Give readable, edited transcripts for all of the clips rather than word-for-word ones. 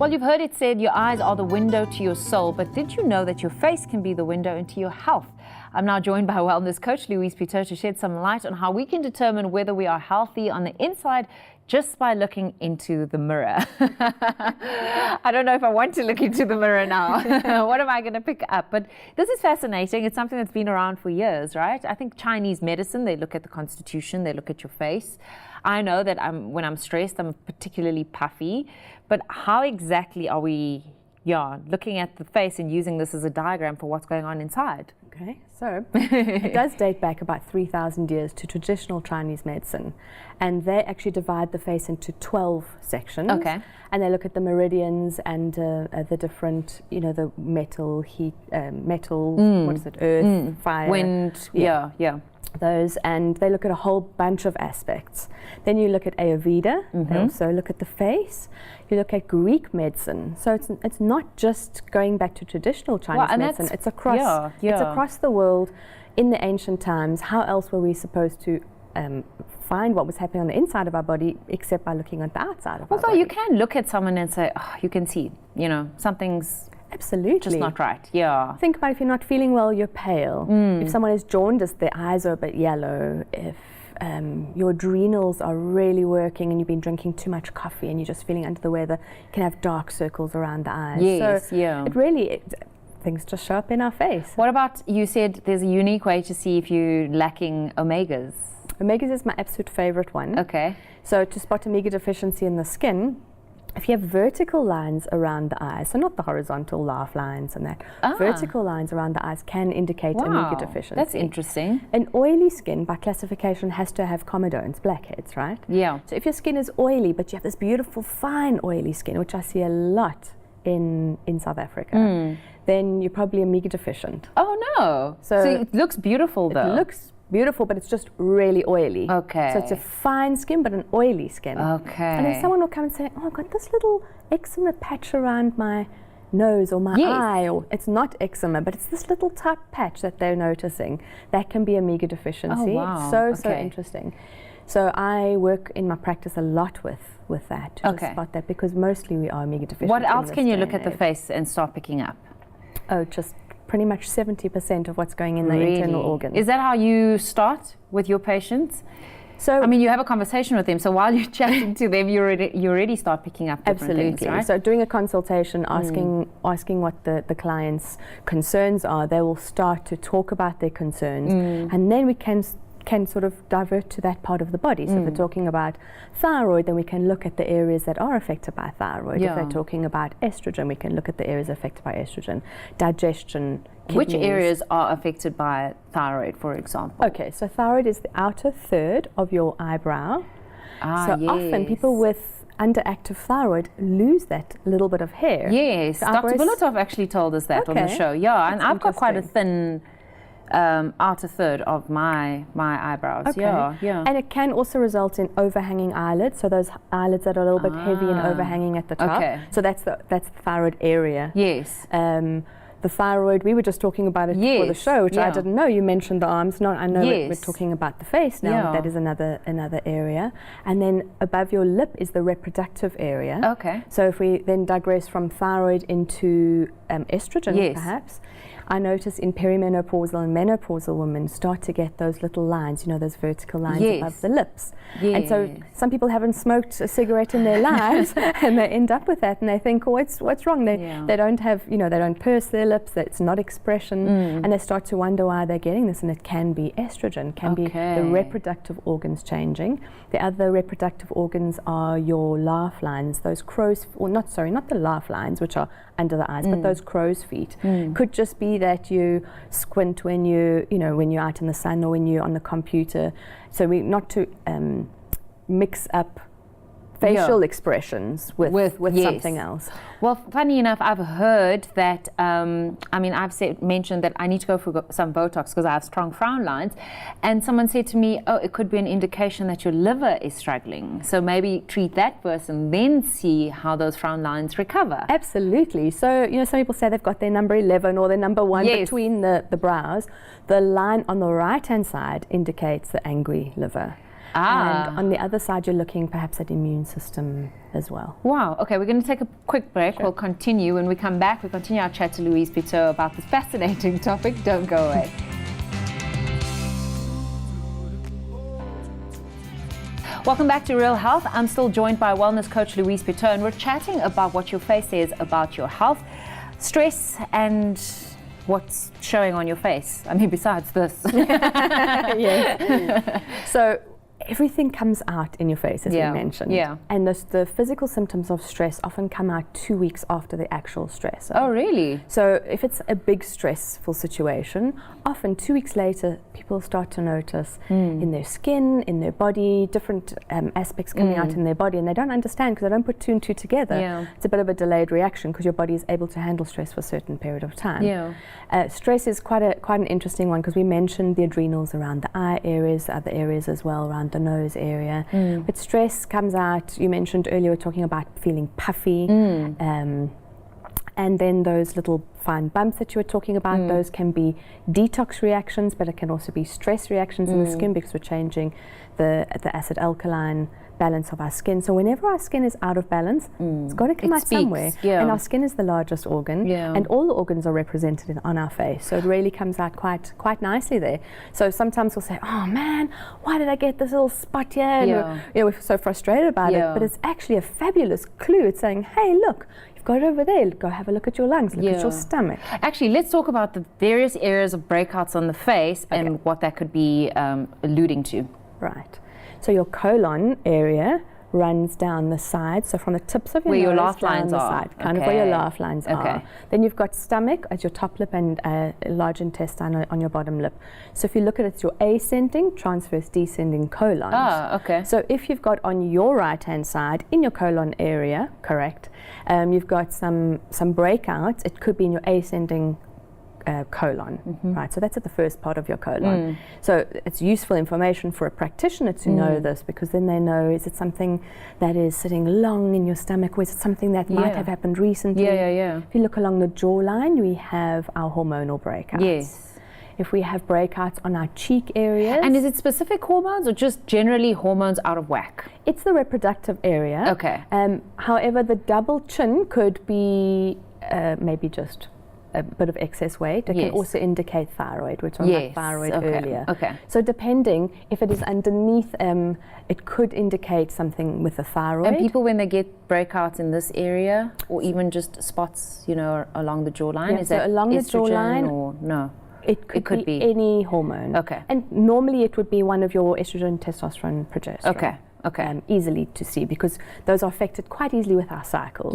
Well, you've heard it said your eyes are the window to your soul, but did you know that your face can be the window into your health? I'm now joined by wellness coach Louise Pitot to shed some light on how we can determine whether we are healthy on the inside just by looking into the mirror. I don't know if I want to look into the mirror now. What am I going to pick up? But this is fascinating. It's something that's been around for years, right? I think Chinese medicine, they look at the constitution, they look at your face. I know that when I'm stressed, I'm particularly puffy. But how exactly are we looking at the face and using this as a diagram for what's going on inside? Okay, so it does date back about 3,000 years to traditional Chinese medicine, and they actually divide the face into 12 sections. Okay. And they look at the meridians and the different, the metal, heat, metals, what is it, earth, fire, wind, those, and they look at a whole bunch of aspects. Then you look at Ayurveda, they also look at the face. You look at Greek medicine, so it's not just going back to traditional Chinese medicine. It's across it's across the world. In the ancient times, how else were we supposed to find what was happening on the inside of our body except by looking at the outside of our body? Although you can look at someone and say, oh, you can see, something's absolutely just not right. Yeah. Think about if you're not feeling well, you're pale. If someone is jaundiced, their eyes are a bit yellow. If your adrenals are really working and you've been drinking too much coffee and you're just feeling under the weather, you can have dark circles around the eyes. Yes, so things just show up in our face. What about, you said there's a unique way to see if you're lacking omegas. Omegas is my absolute favorite one. Okay. So to spot omega deficiency in the skin, if you have vertical lines around the eyes, so not the horizontal laugh lines and that, vertical lines around the eyes can indicate omega deficiency. That's interesting. An oily skin, by classification, has to have comedones, blackheads, right? Yeah. So if your skin is oily, but you have this beautiful, fine, oily skin, which I see a lot in South Africa, then you're probably omega deficient. Oh, no. So it looks beautiful, though. It looks beautiful, but it's just really oily. Okay. So it's a fine skin, but an oily skin. Okay. And then someone will come and say, oh, I've got this little eczema patch around my nose or my eye, or it's not eczema, but it's this little tight patch that they're noticing. That can be omega deficiency. Oh, wow. So interesting. So I work in my practice a lot with that, to just spot that, because mostly we are omega deficient. What else can you look at the face and start picking up? Oh, just pretty much 70% of what's going in the internal organs. Is that how you start with your patients? So, I mean, you have a conversation with them, so while you're chatting to them, you already start picking up different things, right? So doing a consultation, asking what the client's concerns are, they will start to talk about their concerns, and then we can sort of divert to that part of the body. So if we're talking about thyroid, then we can look at the areas that are affected by thyroid. If they're talking about estrogen, we can look at the areas affected by estrogen. Digestion, kidneys. Which areas are affected by thyroid, for example? Okay, so thyroid is the outer third of your eyebrow. Often people with underactive thyroid lose that little bit of hair. Yes, Dr. Bulletov actually told us that on the show. Yeah, and I've got quite a thin outer third of my eyebrows. Okay. Yeah. And it can also result in overhanging eyelids, so those eyelids that are a little bit heavy and overhanging at the top. Okay. So that's the thyroid area. Yes. The thyroid, we were just talking about it for the show, which I didn't know. You mentioned the arms. No, I know we're talking about the face now. That is another area. And then above your lip is the reproductive area. Okay. So if we then digress from thyroid into estrogen, perhaps, I notice in perimenopausal and menopausal women start to get those little lines, those vertical lines above the lips. Yes. And so some people haven't smoked a cigarette in their lives and they end up with that, and they think, oh, what's wrong? They don't have, they don't purse their lips, it's not expression, and they start to wonder why they're getting this, and it can be estrogen, can be the reproductive organs changing. The other reproductive organs are your laugh lines, those not the laugh lines, which are under the eyes, but those crow's feet. Could just be that you squint when when you're out in the sun or when you're on the computer. So we not to mix up facial expressions with something else. Well, funny enough, I've heard that, I've mentioned that I need to go for some Botox because I have strong frown lines, and someone said to me, oh, it could be an indication that your liver is struggling, so maybe treat that first and then see how those frown lines recover. Absolutely. So, some people say they've got their number 11 or their number 1 between the brows. The line on the right-hand side indicates the angry liver. And on the other side, you're looking perhaps at immune system as well. Wow. Okay, we're going to take a quick break. Sure. We'll continue. When we come back, we'll continue our chat to Louise Pitot about this fascinating topic. Don't go away. Welcome back to Real Health. I'm still joined by wellness coach Louise Pitot, and we're chatting about what your face says about your health, stress, and what's showing on your face. I mean, besides this. Yes. So everything comes out in your face, as we mentioned. Yeah. And the physical symptoms of stress often come out 2 weeks after the actual stress. Oh, really? So if it's a big stressful situation, often 2 weeks later, people start to notice in their skin, in their body, different aspects coming out in their body, and they don't understand because they don't put 2 and 2 together. Yeah. It's a bit of a delayed reaction because your body is able to handle stress for a certain period of time. Yeah. Stress is quite an interesting one because we mentioned the adrenals around the eye areas, other areas as well around the nose area. But stress comes out, you mentioned earlier, we're talking about feeling puffy, and then those little fine bumps that you were talking about, those can be detox reactions, but it can also be stress reactions in the skin because we're changing the acid alkaline balance of our skin. So whenever our skin is out of balance, it's got to come out somewhere. Yeah. And our skin is the largest organ, and all the organs are represented on our face. So it really comes out quite nicely there. So sometimes we'll say, oh man, why did I get this little spot here? And we're so frustrated about it, but it's actually a fabulous clue. It's saying, hey, look, you've got it over there. Go have a look at your lungs, look at your stomach. Actually, let's talk about the various areas of breakouts on the face and what that could be alluding to. Right. So your colon area runs down the side, so from the tips of your nose laugh down lines the are. side, kind of where your laugh lines are. Then you've got stomach as your top lip and large intestine on your bottom lip. So if you look at it, it's your ascending, transverse, descending colons. So if you've got on your right-hand side, in your colon area, correct, you've got some breakouts. It could be in your ascending colon, right? So that's at the first part of your colon. So it's useful information for a practitioner to know this, because then they know, is it something that is sitting long in your stomach, or is it something that might have happened recently? If you look along the jawline, we have our hormonal breakouts. If we have breakouts on our cheek areas. And is it specific hormones or just generally hormones out of whack? It's the reproductive area. However, the double chin could be maybe just a bit of excess weight. It can also indicate thyroid. We were talking about thyroid earlier. So depending, if it is underneath, it could indicate something with the thyroid. And people, when they get breakouts in this area, or even just spots, along the jawline, is that along estrogen the jawline, or no? It could be any hormone. And normally it would be one of your estrogen, testosterone, progesterone. Easily to see, because those are affected quite easily with our cycles.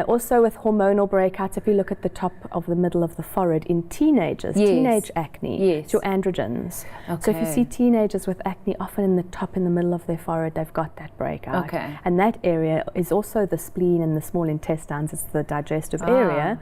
Also with hormonal breakouts, if you look at the top of the middle of the forehead in teenagers, teenage acne, it's your androgens. So if you see teenagers with acne, often in the top, in the middle of their forehead, they've got that breakout. And that area is also the spleen and the small intestines. It's the digestive area.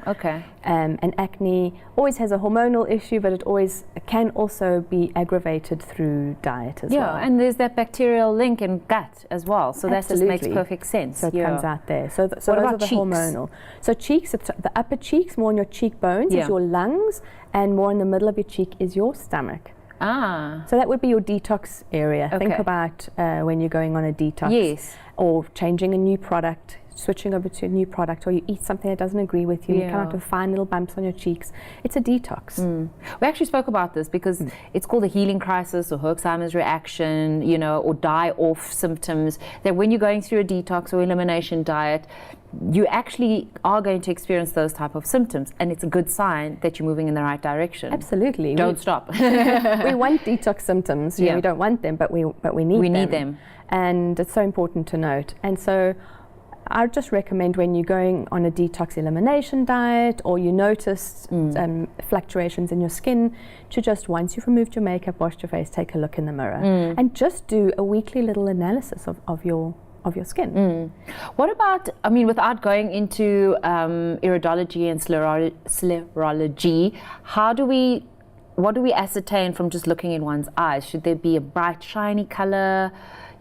And acne always has a hormonal issue, but it always can also be aggravated through diet as well. And there's that bacterial link in gut as well, so that just makes perfect sense. So it comes out there. So those are the cheeks? Hormonal. So cheeks, it's the upper cheeks, more on your cheekbones, is your lungs, and more in the middle of your cheek is your stomach. So that would be your detox area. Think about when you're going on a detox, or changing a new product, switching over to a new product, or you eat something that doesn't agree with you, you come out with fine little bumps on your cheeks. It's a detox. We actually spoke about this because it's called a healing crisis or Herxheimer's reaction, or die-off symptoms, that when you're going through a detox or elimination diet, you actually are going to experience those type of symptoms, and it's a good sign that you're moving in the right direction. Absolutely. Don't stop. We want detox symptoms. We don't want them, but we need them. And it's so important to note. And so I would just recommend, when you're going on a detox elimination diet, or you notice fluctuations in your skin, to just, once you've removed your makeup, washed your face, take a look in the mirror and just do a weekly little analysis of your skin. What about, without going into iridology and sclerology, what do we ascertain from just looking in one's eyes? Should there be a bright, shiny color?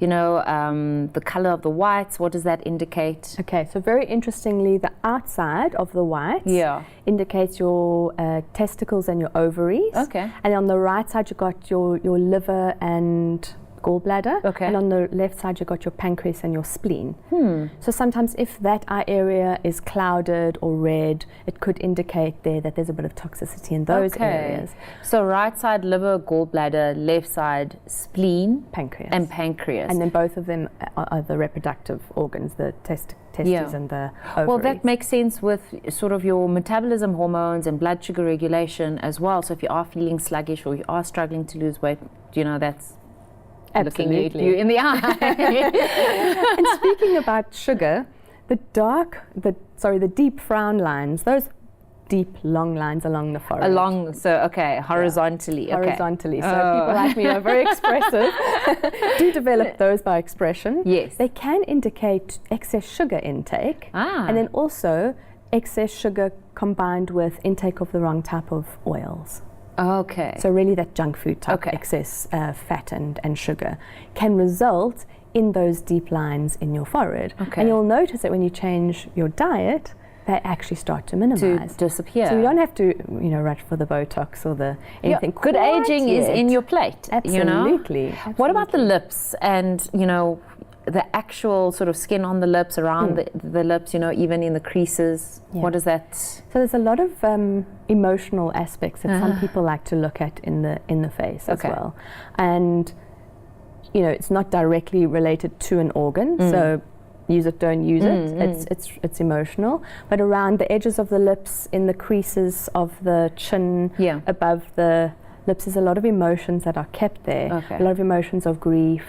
The color of the whites, what does that indicate? So very interestingly, the outside of the whites indicates your testicles and your ovaries. And on the right side, you've got your liver and gallbladder, Okay. and on the left side you've got your pancreas and your spleen. So sometimes if that eye area is clouded or red, it could indicate there that there's a bit of toxicity in those areas. So right side liver, gallbladder, left side spleen, Pancreas. and pancreas. And then both of them are the reproductive organs, the testes and the ovaries. Well, that makes sense with sort of your metabolism hormones and blood sugar regulation as well. So if you are feeling sluggish or you are struggling to lose weight, that's looking you in the eye. And speaking about sugar, the deep frown lines, those deep long lines along the forehead. Horizontally. Horizontally. So people like me are very expressive. Do develop those by expression. Yes. They can indicate excess sugar intake. And then also excess sugar combined with intake of the wrong type of oils. Okay. So really that junk food type, excess fat and sugar can result in those deep lines in your forehead. And you'll notice that when you change your diet, they actually start to minimize. To disappear. So you don't have to, rush for the Botox or the anything. Good aging is in your plate. Absolutely. What about the lips and, the actual sort of skin on the lips, around the lips, even in the creases? What is that? So there's a lot of emotional aspects that some people like to look at in the face as well. And, it's not directly related to an organ. So use it, don't use it. It's emotional. But around the edges of the lips, in the creases of the chin, above the lips, there's a lot of emotions that are kept there. A lot of emotions of grief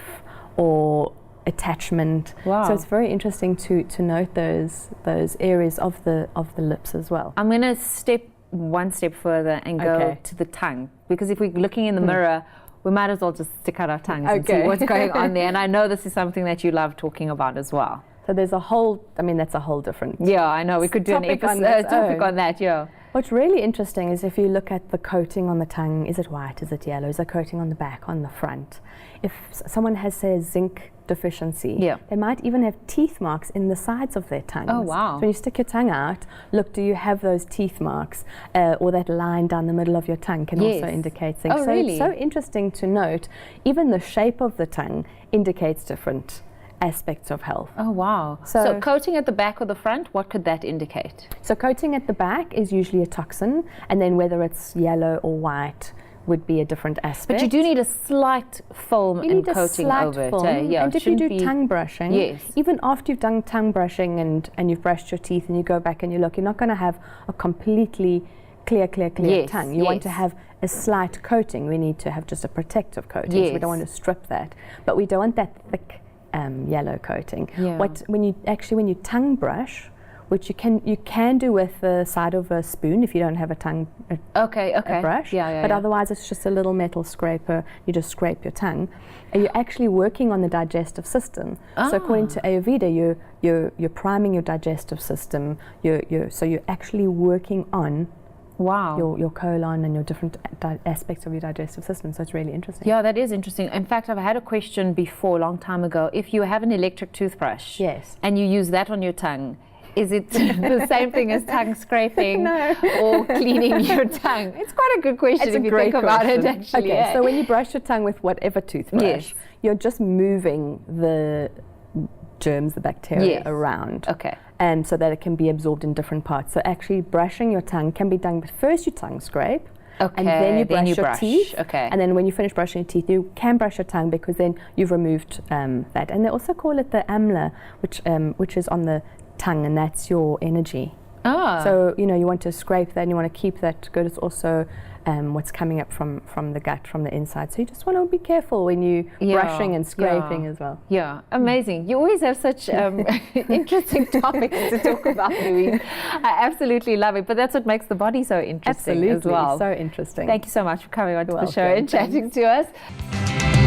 or attachment. So it's very interesting to note those areas of the lips as well. I'm going to step one step further and go to the tongue, because if we're looking in the mirror, we might as well just stick out our tongues and see what's going on there. And I know this is something that you love talking about as well. So there's a whole, that's a whole different... Yeah, I know. We could do an topic on that, What's really interesting is if you look at the coating on the tongue, is it white, is it yellow, is it coating on the back, on the front? If someone has, say, a zinc deficiency, they might even have teeth marks in the sides of their tongues. Oh, wow. So when you stick your tongue out, look, do you have those teeth marks? Or that line down the middle of your tongue can also indicate things. So it's so interesting to note, even the shape of the tongue indicates different aspects of health. Oh, wow. So coating at the back or the front, what could that indicate? So coating at the back is usually a toxin, and then whether it's yellow or white would be a different aspect. But you do need a slight film and coating over it. And if you do tongue brushing, even after you've done tongue brushing and you've brushed your teeth and you go back and you look, you're not going to have a completely clear tongue. You want to have a slight coating. We need to have just a protective coating. So we don't want to strip that. But we don't want that thick yellow coating. When you tongue brush, which you can do with the side of a spoon if you don't have a tongue brush. But otherwise it's just a little metal scraper. You just scrape your tongue, and you're actually working on the digestive system. So according to Ayurveda, you're priming your digestive system. So you're actually working on your colon and your different aspects of your digestive system. So it's really interesting. Yeah, that is interesting. In fact, I've had a question before, a long time ago. If you have an electric toothbrush and you use that on your tongue, is it the same thing as tongue scraping or cleaning your tongue? It's quite a good question if you think about it, actually. So when you brush your tongue with whatever toothbrush, you're just moving the germs, the bacteria around. And so that it can be absorbed in different parts. So actually brushing your tongue can be done, but first you tongue scrape, and then you brush your teeth. And then when you finish brushing your teeth, you can brush your tongue, because then you've removed that. And they also call it the amla, which is on the tongue, and that's your energy. So you want to scrape that and you want to keep that good. It's also what's coming up from the gut, from the inside. So you just want to be careful when you brushing and scraping as well. Yeah, amazing. You always have such interesting topics to talk about, Louise. I absolutely love it, but that's what makes the body so interesting as well. So interesting. Thank you so much for coming on to the show and chatting to us.